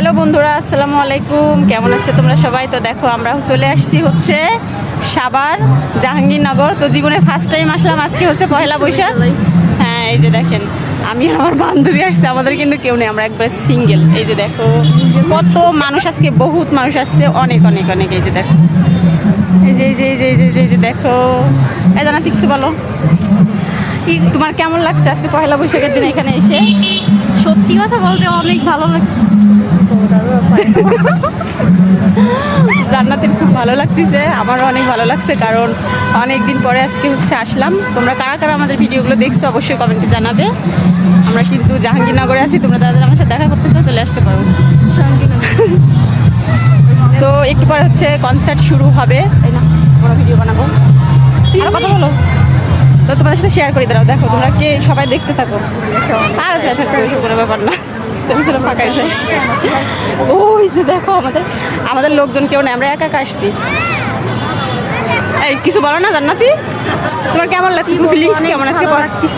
Hello বন্ধুরা, আসসালামু আলাইকুম। কেমন আছে তোমরা সবাই? তো দেখো আমরা চলে আসছি হচ্ছে সাভার জাহাঙ্গীরনগর। তো জীবনে ফার্স্ট টাইম আসলাম। আজকে হচ্ছে পয়লা বৈশাখ। হ্যাঁ, এই যে দেখেন আমি আর আমার বান্ধবী আসছে, আমাদের কিন্তু কেউ নেই, আমরা একবার সিঙ্গেল। এই যে দেখো কত মানুষ আজকে, বহুত মানুষ আসছে, অনেক অনেক অনেক। এই যে দেখো, এই যে এই যে এই যে এই যে এই যে দেখো। এই জানা কিছু বলো, কি তোমার কেমন লাগছে আজকে পয়লা বৈশাখের দিন এখানে এসে? সত্যি কথা বলতে অনেক ভালো লাগছে। জান্নাতের খুব ভালো লাগতেছে, আমারও অনেক ভালো লাগছে, কারণ অনেক দিন পরে আজকে হচ্ছে আসলাম। তোমরা কারা কারা আমাদের ভিডিওগুলো দেখছো অবশ্যই কমেন্টে জানাবে। আমরা কিন্তু জাহাঙ্গীরনগরে আছি, তোমরা যারা যারা আমার সাথে দেখা করতে চাও চলে আসতে পারো। তো একটু পরে হচ্ছে কনসার্ট শুরু হবে, তাই না? আমরা ভিডিও বানাবো, আর কথা বলো। তো তোমাদের সাথে শেয়ার করে দাও, দেখো তোমরা কে সবাই দেখতে থাকো। আর আচ্ছা কোনো ব্যাপার না, তুমি সেটা ফাঁকাইছে। ওই যে দেখো আমাদের লোকজন কেউ নেই, আমরা একা একা আসছি। এই কিছু বলো না জান্নাতি, তোমার কেমন লাগছে? ফিলিংস কেমন আজকে?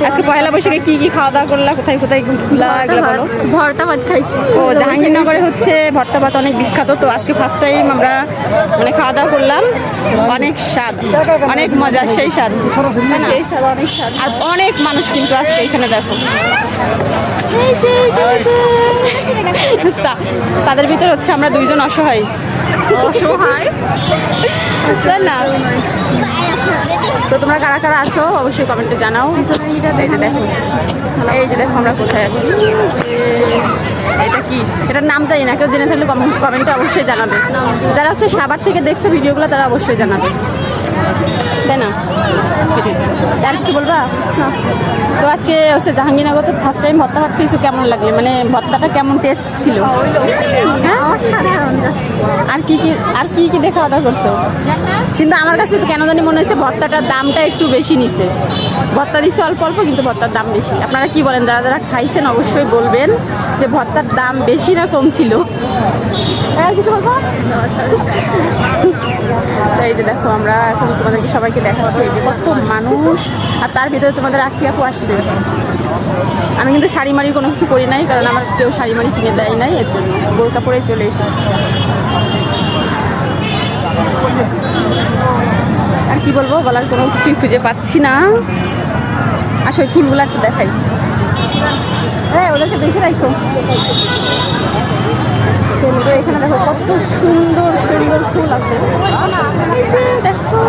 আজকে পয়লা বৈশাখে কি কি খাওয়া দাওয়া করলা, কোথায় কোথায় ঘুরলা এগুলো বলো। ভর্তা ভাত খাইছি। ও জাহাঙ্গীরনগরে হচ্ছে ভর্তা ভাত অনেক বিখ্যাত। তো আজকে ফার্স্ট টাইম আমরা মানে খাওয়া দাওয়া করলাম, অনেক স্বাদ, অনেক মজা, সেই স্বাদ, সেই স্বাদ, অনেক স্বাদ। আর অনেক মানুষ কিন্তু আসছে এখানে, দেখো তাদের ভিতরে হচ্ছে আমরা দুইজন অসহায়, তাই না? তো তোমরা কারা কারা আছো অবশ্যই কমেন্টে জানাও। এই যে দেখো, এই যে দেখো আমরা কোথায় আছি। এটা কি, এটার নাম জানি না, কেউ জেনে থাকলে কমেন্টে অবশ্যই জানাবে। যারা হচ্ছে সাভার থেকে দেখছো ভিডিওগুলো তারা অবশ্যই জানাবে, তাই না? আর কিছু বলবা? তো আজকে হচ্ছে জাহাঙ্গীরনগর তো ফার্স্ট টাইম ভর্তা ভাত খেয়েছো, কেমন লাগলে? মানে ভর্তাটা কেমন টেস্ট ছিল? হ্যাঁ, আর কি কি দেখে খাওয়া করছো? কিন্তু আমার কাছে কেন জানি মনে হচ্ছে ভর্তাটার দামটা একটু বেশি নিছে। ভর্তা দিচ্ছে অল্প অল্প, কিন্তু ভর্তার দাম বেশি। আপনারা কি বলেন? যারা যারা খাইছেন অবশ্যই বলবেন যে ভর্তার দাম বেশি না কম ছিল। আর কিছু বলবো? তো এই যে দেখো আমরা এখন তোমাদেরকে সবাইকে দেখাচ্ছি, এই যে কত মানুষ, আর তার ভিতরে তোমাদের আখি আপু আসছে। আমি কিন্তু শাড়ি মারি কোনো কিছু করি নাই, কারণ আমার কেউ শাড়ি মারি কিনে দেয় নাই, এর জন্য বোরকা পরেই চলে এসেছে। আর কি বলবো, বলার কোনো কিছুই খুঁজে পাচ্ছি না। আসো ওই ফুলগুলো একটু দেখাই। হ্যাঁ, ওদেরকে দেখে রাখো। এখানে দেখো কত সুন্দর সুন্দর ফুল আছে, দেখো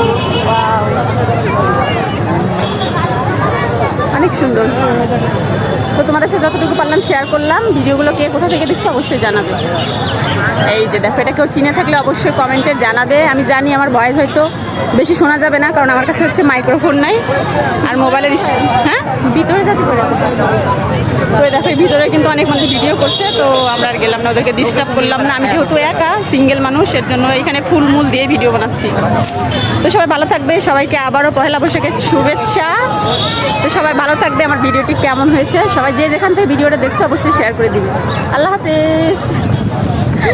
অনেক সুন্দর। তো তোমাদের সাথে যতটুকু পারলাম শেয়ার করলাম। ভিডিওগুলো কে কোথা থেকে দেখছো অবশ্যই জানাবে। এই যে দেখো, এটা কেউ চিনে থাকলে অবশ্যই কমেন্টে জানাবে। আমি জানি আমার ভয়েস হয়তো বেশি শোনা যাবে না, কারণ আমার কাছে হচ্ছে মাইক্রোফোন নাই আর মোবাইলের। হ্যাঁ, ভিতরে যেতে পারে। তো দেখো ভিতরে কিন্তু অনেক মানুষ ভিডিও করছে, তো আমরা আর গেলাম না, ওদেরকে ডিস্টার্ব করলাম না। আমি যেহেতু একা সিঙ্গেল মানুষ, এর জন্য এখানে ফুল দিয়ে ভিডিও বানাচ্ছি। তো সবাই ভালো থাকবে, সবাইকে আবারও পয়লা বৈশাখের শুভেচ্ছা। তো সবাই ভালো থাকবে। আমার ভিডিওটি কেমন হয়েছে সবাই যে যেখান থেকে ভিডিওটা দেখছো অবশ্যই শেয়ার করে দিবে। আল্লাহ হাফেজ।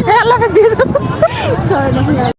হ্যাঁ, আল্লাহ হাফেজ দিয়ে দাও।